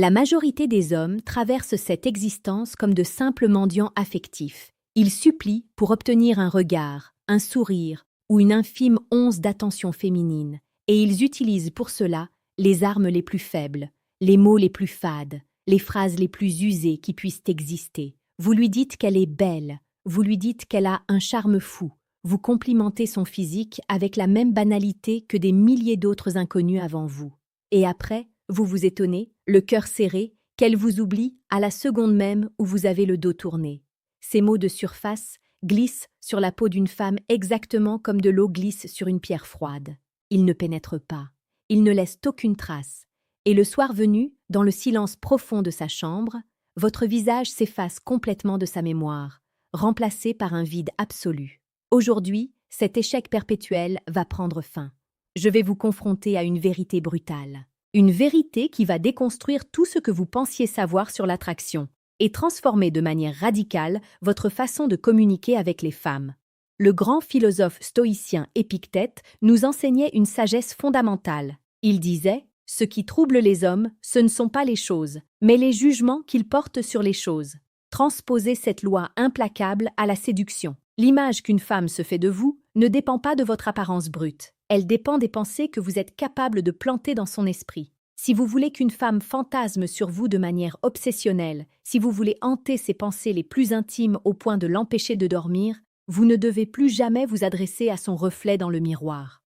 La majorité des hommes traversent cette existence comme de simples mendiants affectifs. Ils supplient pour obtenir un regard, un sourire ou une infime once d'attention féminine, et ils utilisent pour cela les armes les plus faibles, les mots les plus fades, les phrases les plus usées qui puissent exister. Vous lui dites qu'elle est belle, vous lui dites qu'elle a un charme fou, vous complimentez son physique avec la même banalité que des milliers d'autres inconnus avant vous. Et après, vous vous étonnez, le cœur serré, qu'elle vous oublie à la seconde même où vous avez le dos tourné. Ces mots de surface glissent sur la peau d'une femme exactement comme de l'eau glisse sur une pierre froide. Ils ne pénètrent pas, ils ne laissent aucune trace. Et le soir venu, dans le silence profond de sa chambre, votre visage s'efface complètement de sa mémoire, remplacé par un vide absolu. Aujourd'hui, cet échec perpétuel va prendre fin. Je vais vous confronter à une vérité brutale. Une vérité qui va déconstruire tout ce que vous pensiez savoir sur l'attraction et transformer de manière radicale votre façon de communiquer avec les femmes. Le grand philosophe stoïcien Épictète nous enseignait une sagesse fondamentale. Il disait « Ce qui trouble les hommes, ce ne sont pas les choses, mais les jugements qu'ils portent sur les choses. » Transposez cette loi implacable à la séduction. L'image qu'une femme se fait de vous ne dépend pas de votre apparence brute. Elle dépend des pensées que vous êtes capable de planter dans son esprit. Si vous voulez qu'une femme fantasme sur vous de manière obsessionnelle, si vous voulez hanter ses pensées les plus intimes au point de l'empêcher de dormir, vous ne devez plus jamais vous adresser à son reflet dans le miroir.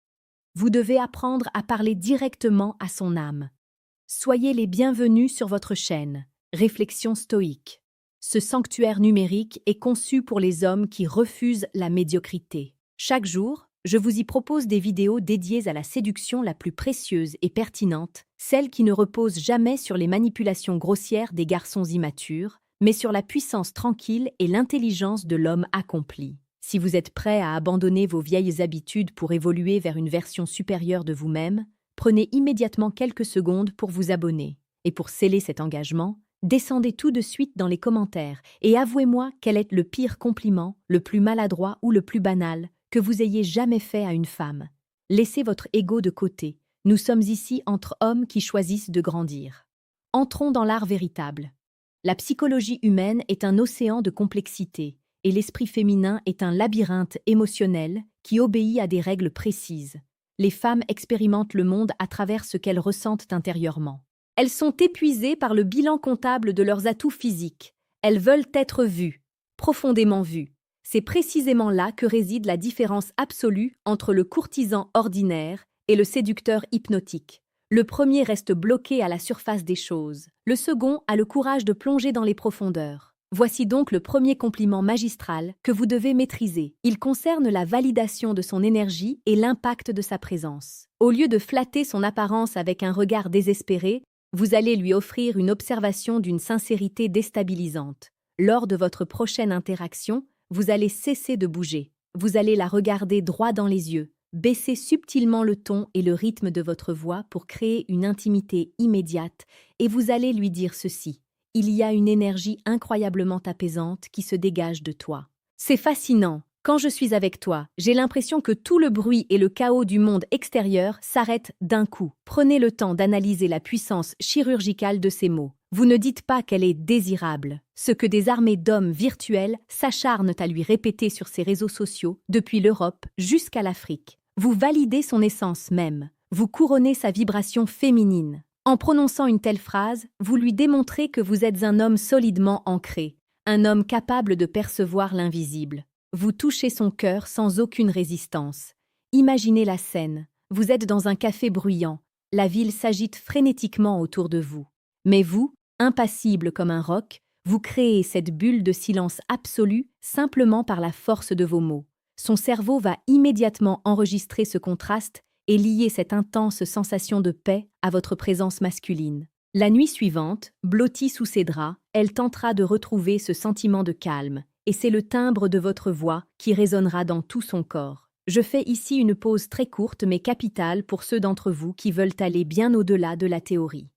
Vous devez apprendre à parler directement à son âme. Soyez les bienvenus sur votre chaîne. Réflexion stoïque. Ce sanctuaire numérique est conçu pour les hommes qui refusent la médiocrité. Chaque jour, je vous y propose des vidéos dédiées à la séduction la plus précieuse et pertinente, celle qui ne repose jamais sur les manipulations grossières des garçons immatures, mais sur la puissance tranquille et l'intelligence de l'homme accompli. Si vous êtes prêt à abandonner vos vieilles habitudes pour évoluer vers une version supérieure de vous-même, prenez immédiatement quelques secondes pour vous abonner. Et pour sceller cet engagement, descendez tout de suite dans les commentaires et avouez-moi quel est le pire compliment, le plus maladroit ou le plus banal que vous ayez jamais fait à une femme. Laissez votre ego de côté. Nous sommes ici entre hommes qui choisissent de grandir. Entrons dans l'art véritable. La psychologie humaine est un océan de complexité et l'esprit féminin est un labyrinthe émotionnel qui obéit à des règles précises. Les femmes expérimentent le monde à travers ce qu'elles ressentent intérieurement. Elles sont épuisées par le bilan comptable de leurs atouts physiques. Elles veulent être vues, profondément vues. C'est précisément là que réside la différence absolue entre le courtisan ordinaire et le séducteur hypnotique. Le premier reste bloqué à la surface des choses. Le second a le courage de plonger dans les profondeurs. Voici donc le premier compliment magistral que vous devez maîtriser. Il concerne la validation de son énergie et l'impact de sa présence. Au lieu de flatter son apparence avec un regard désespéré, vous allez lui offrir une observation d'une sincérité déstabilisante. Lors de votre prochaine interaction, vous allez cesser de bouger. Vous allez la regarder droit dans les yeux, baisser subtilement le ton et le rythme de votre voix pour créer une intimité immédiate et vous allez lui dire ceci. Il y a une énergie incroyablement apaisante qui se dégage de toi. C'est fascinant. Quand je suis avec toi, j'ai l'impression que tout le bruit et le chaos du monde extérieur s'arrêtent d'un coup. Prenez le temps d'analyser la puissance chirurgicale de ces mots. Vous ne dites pas qu'elle est désirable, ce que des armées d'hommes virtuels s'acharnent à lui répéter sur ses réseaux sociaux, depuis l'Europe jusqu'à l'Afrique. Vous validez son essence même, vous couronnez sa vibration féminine. En prononçant une telle phrase, vous lui démontrez que vous êtes un homme solidement ancré, un homme capable de percevoir l'invisible. Vous touchez son cœur sans aucune résistance. Imaginez la scène, vous êtes dans un café bruyant, la ville s'agite frénétiquement autour de vous. Mais vous, impassible comme un roc, vous créez cette bulle de silence absolu simplement par la force de vos mots. Son cerveau va immédiatement enregistrer ce contraste et lier cette intense sensation de paix à votre présence masculine. La nuit suivante, blottie sous ses draps, elle tentera de retrouver ce sentiment de calme, et c'est le timbre de votre voix qui résonnera dans tout son corps. Je fais ici une pause très courte mais capitale pour ceux d'entre vous qui veulent aller bien au-delà de la théorie.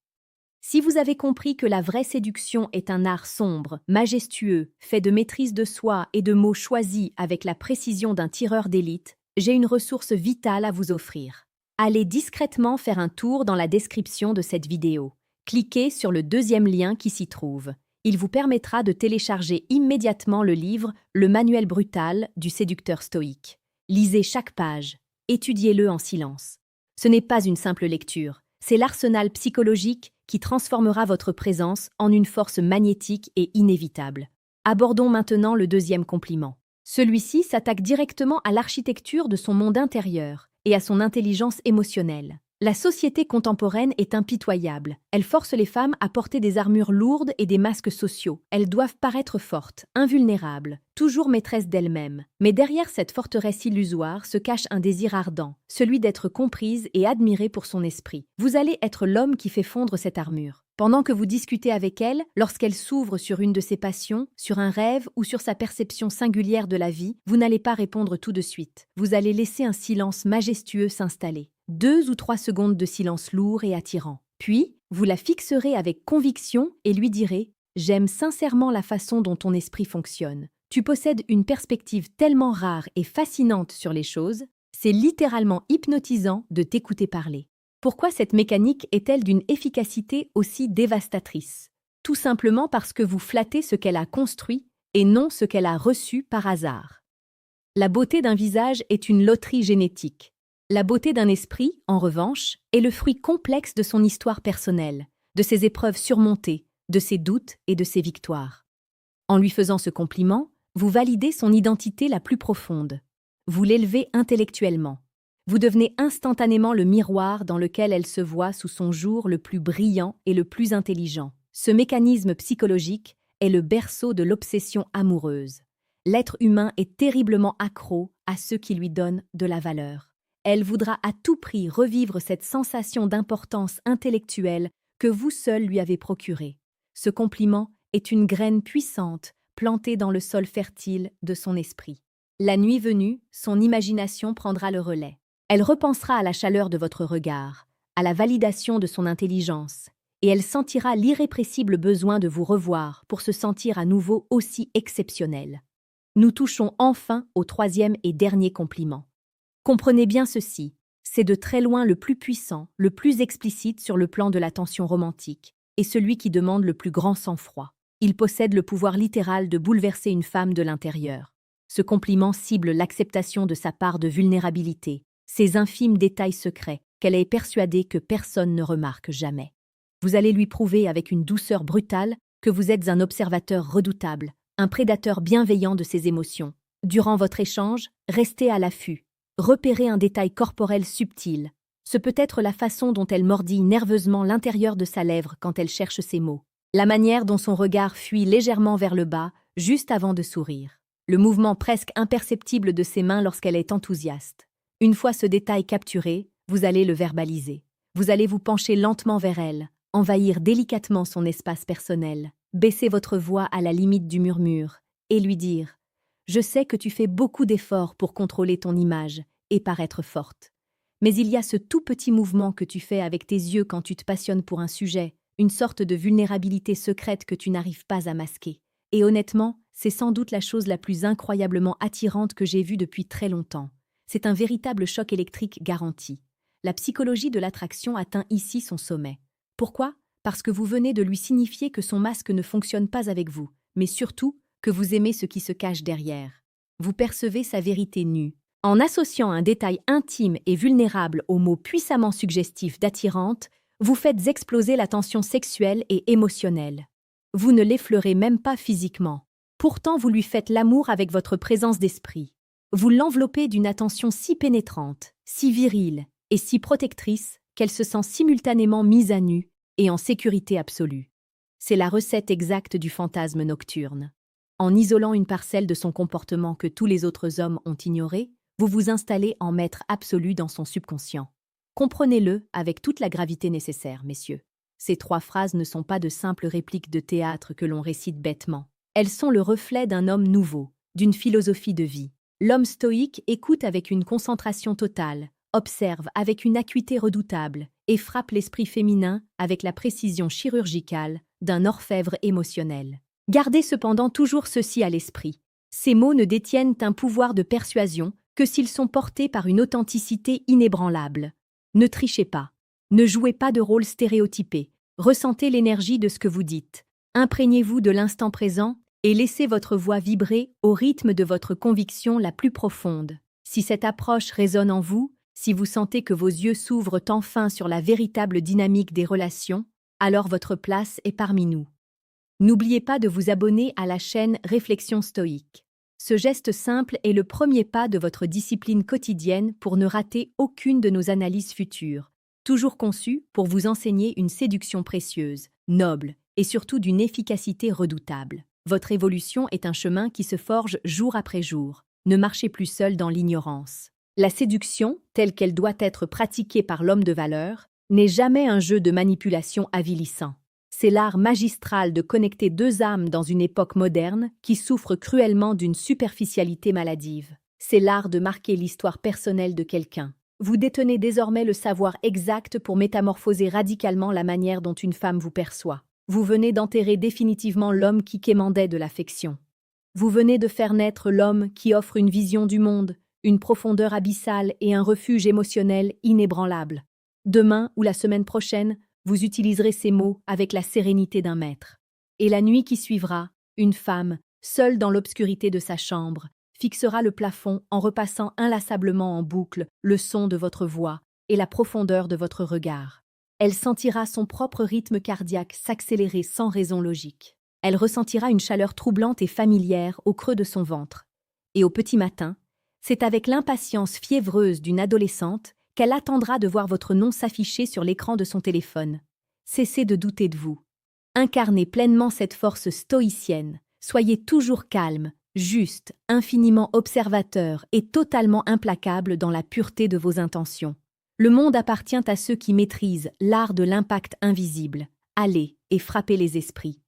Si vous avez compris que la vraie séduction est un art sombre, majestueux, fait de maîtrise de soi et de mots choisis avec la précision d'un tireur d'élite, j'ai une ressource vitale à vous offrir. Allez discrètement faire un tour dans la description de cette vidéo. Cliquez sur le deuxième lien qui s'y trouve. Il vous permettra de télécharger immédiatement le livre Le manuel brutal du séducteur stoïque. Lisez chaque page, étudiez-le en silence. Ce n'est pas une simple lecture, c'est l'arsenal psychologique qui transformera votre présence en une force magnétique et inévitable. Abordons maintenant le deuxième compliment. Celui-ci s'attaque directement à l'architecture de son monde intérieur et à son intelligence émotionnelle. La société contemporaine est impitoyable. Elle force les femmes à porter des armures lourdes et des masques sociaux. Elles doivent paraître fortes, invulnérables, toujours maîtresses d'elles-mêmes. Mais derrière cette forteresse illusoire se cache un désir ardent, celui d'être comprise et admirée pour son esprit. Vous allez être l'homme qui fait fondre cette armure. Pendant que vous discutez avec elle, lorsqu'elle s'ouvre sur une de ses passions, sur un rêve ou sur sa perception singulière de la vie, vous n'allez pas répondre tout de suite. Vous allez laisser un silence majestueux s'installer. 2 ou 3 secondes de silence lourd et attirant. Puis, vous la fixerez avec conviction et lui direz « J'aime sincèrement la façon dont ton esprit fonctionne. Tu possèdes une perspective tellement rare et fascinante sur les choses, c'est littéralement hypnotisant de t'écouter parler. » Pourquoi cette mécanique est-elle d'une efficacité aussi dévastatrice? Tout simplement parce que vous flattez ce qu'elle a construit et non ce qu'elle a reçu par hasard. La beauté d'un visage est une loterie génétique. La beauté d'un esprit, en revanche, est le fruit complexe de son histoire personnelle, de ses épreuves surmontées, de ses doutes et de ses victoires. En lui faisant ce compliment, vous validez son identité la plus profonde. Vous l'élevez intellectuellement. Vous devenez instantanément le miroir dans lequel elle se voit sous son jour le plus brillant et le plus intelligent. Ce mécanisme psychologique est le berceau de l'obsession amoureuse. L'être humain est terriblement accro à ceux qui lui donnent de la valeur. Elle voudra à tout prix revivre cette sensation d'importance intellectuelle que vous seul lui avez procurée. Ce compliment est une graine puissante plantée dans le sol fertile de son esprit. La nuit venue, son imagination prendra le relais. Elle repensera à la chaleur de votre regard, à la validation de son intelligence, et elle sentira l'irrépressible besoin de vous revoir pour se sentir à nouveau aussi exceptionnel. Nous touchons enfin au troisième et dernier compliment. Comprenez bien ceci, c'est de très loin le plus puissant, le plus explicite sur le plan de la tension romantique, et celui qui demande le plus grand sang-froid. Il possède le pouvoir littéral de bouleverser une femme de l'intérieur. Ce compliment cible l'acceptation de sa part de vulnérabilité, ces infimes détails secrets qu'elle est persuadée que personne ne remarque jamais. Vous allez lui prouver avec une douceur brutale que vous êtes un observateur redoutable, un prédateur bienveillant de ses émotions. Durant votre échange, restez à l'affût. Repérez un détail corporel subtil. Ce peut être la façon dont elle mordit nerveusement l'intérieur de sa lèvre quand elle cherche ses mots. La manière dont son regard fuit légèrement vers le bas, juste avant de sourire. Le mouvement presque imperceptible de ses mains lorsqu'elle est enthousiaste. Une fois ce détail capturé, vous allez le verbaliser. Vous allez vous pencher lentement vers elle, envahir délicatement son espace personnel, baisser votre voix à la limite du murmure, et lui dire « Je sais que tu fais beaucoup d'efforts pour contrôler ton image et paraître forte. Mais il y a ce tout petit mouvement que tu fais avec tes yeux quand tu te passionnes pour un sujet, une sorte de vulnérabilité secrète que tu n'arrives pas à masquer. Et honnêtement, c'est sans doute la chose la plus incroyablement attirante que j'ai vue depuis très longtemps. C'est un véritable choc électrique garanti. La psychologie de l'attraction atteint ici son sommet. Pourquoi? Parce que vous venez de lui signifier que son masque ne fonctionne pas avec vous, mais surtout que vous aimez ce qui se cache derrière. Vous percevez sa vérité nue. En associant un détail intime et vulnérable aux mots puissamment suggestifs d'attirante, vous faites exploser la tension sexuelle et émotionnelle. Vous ne l'effleurez même pas physiquement. Pourtant, vous lui faites l'amour avec votre présence d'esprit. Vous l'enveloppez d'une attention si pénétrante, si virile et si protectrice qu'elle se sent simultanément mise à nu et en sécurité absolue. C'est la recette exacte du fantasme nocturne. En isolant une parcelle de son comportement que tous les autres hommes ont ignoré, vous vous installez en maître absolu dans son subconscient. Comprenez-le avec toute la gravité nécessaire, messieurs. Ces 3 phrases ne sont pas de simples répliques de théâtre que l'on récite bêtement. Elles sont le reflet d'un homme nouveau, d'une philosophie de vie. L'homme stoïque écoute avec une concentration totale, observe avec une acuité redoutable et frappe l'esprit féminin avec la précision chirurgicale d'un orfèvre émotionnel. Gardez cependant toujours ceci à l'esprit. Ces mots ne détiennent un pouvoir de persuasion que s'ils sont portés par une authenticité inébranlable. Ne trichez pas. Ne jouez pas de rôle stéréotypé. Ressentez l'énergie de ce que vous dites. Imprégnez-vous de l'instant présent et laissez votre voix vibrer au rythme de votre conviction la plus profonde. Si cette approche résonne en vous, si vous sentez que vos yeux s'ouvrent enfin sur la véritable dynamique des relations, alors votre place est parmi nous. N'oubliez pas de vous abonner à la chaîne Réflexion stoïque. Ce geste simple est le premier pas de votre discipline quotidienne pour ne rater aucune de nos analyses futures, toujours conçues pour vous enseigner une séduction précieuse, noble et surtout d'une efficacité redoutable. Votre évolution est un chemin qui se forge jour après jour. Ne marchez plus seul dans l'ignorance. La séduction, telle qu'elle doit être pratiquée par l'homme de valeur, n'est jamais un jeu de manipulation avilissant. C'est l'art magistral de connecter deux âmes dans une époque moderne qui souffre cruellement d'une superficialité maladive. C'est l'art de marquer l'histoire personnelle de quelqu'un. Vous détenez désormais le savoir exact pour métamorphoser radicalement la manière dont une femme vous perçoit. Vous venez d'enterrer définitivement l'homme qui quémandait de l'affection. Vous venez de faire naître l'homme qui offre une vision du monde, une profondeur abyssale et un refuge émotionnel inébranlable. Demain ou la semaine prochaine, vous utiliserez ces mots avec la sérénité d'un maître. Et la nuit qui suivra, une femme, seule dans l'obscurité de sa chambre, fixera le plafond en repassant inlassablement en boucle le son de votre voix et la profondeur de votre regard. Elle sentira son propre rythme cardiaque s'accélérer sans raison logique. Elle ressentira une chaleur troublante et familière au creux de son ventre. Et au petit matin, c'est avec l'impatience fiévreuse d'une adolescente qu'elle attendra de voir votre nom s'afficher sur l'écran de son téléphone. Cessez de douter de vous. Incarnez pleinement cette force stoïcienne. Soyez toujours calme, juste, infiniment observateur et totalement implacable dans la pureté de vos intentions. Le monde appartient à ceux qui maîtrisent l'art de l'impact invisible. Allez et frappez les esprits.